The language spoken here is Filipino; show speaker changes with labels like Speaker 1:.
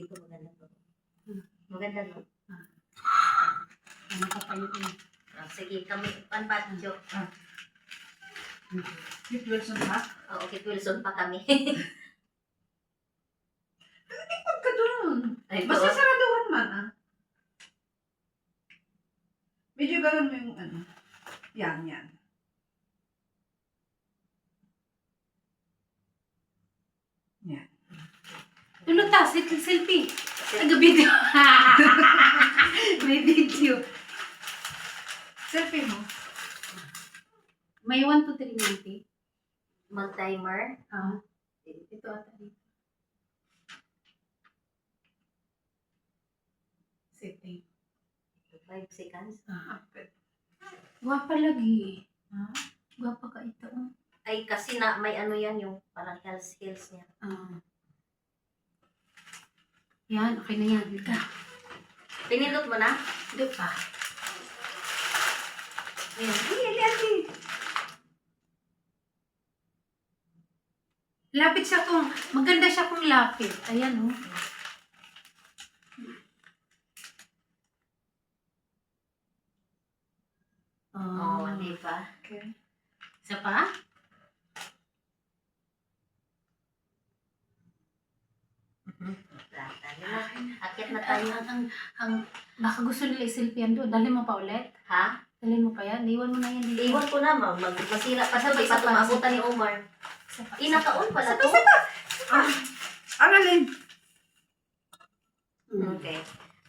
Speaker 1: Ito maganda to. Maganda no?
Speaker 2: Ano ka pa yun?
Speaker 1: Sige, kami, panpatyo.
Speaker 3: Kit Wilson ha?
Speaker 1: Oo, Kit Wilson pa kami.
Speaker 3: Ikot ka dun.
Speaker 1: Ay,
Speaker 3: Basta
Speaker 1: oo.
Speaker 3: saraduhan man Medyo ganun mo yung ano. Yan. Yan.
Speaker 2: Ano ta? Selfie. Nag-video. May video.
Speaker 3: Selfie mo.
Speaker 2: May 1, 2, 3 minute.
Speaker 1: Mag-timer.
Speaker 2: Ito ata dito. Setting.
Speaker 1: 5 seconds.
Speaker 2: Guwapa lagi. Guwapa ka ito.
Speaker 1: Ay, kasi na may ano yan, yung parang health skills niya.
Speaker 2: Yan, okay na yan. Ika.
Speaker 1: Pinindot mo na?
Speaker 2: Ito pa.
Speaker 1: Ayan.
Speaker 2: Lapit siya kung, maganda siya kung lapit. Ayan oh.
Speaker 1: Oo, di ba?
Speaker 3: Okay.
Speaker 2: Isa pa?
Speaker 1: Akit na tayo.
Speaker 2: Baka gusto nila i-selfie doon. Dali mo pa ulit.
Speaker 1: Ha?
Speaker 2: Dali mo pa yan. Iwan mo na yan dito.
Speaker 1: Iwan ko na, masira pa sa
Speaker 2: Isa
Speaker 1: pa
Speaker 2: pa.
Speaker 1: tumabutan ni Omar.
Speaker 2: Isa pa.
Speaker 1: Inakaon pala to.
Speaker 3: Aralin.
Speaker 1: Okay.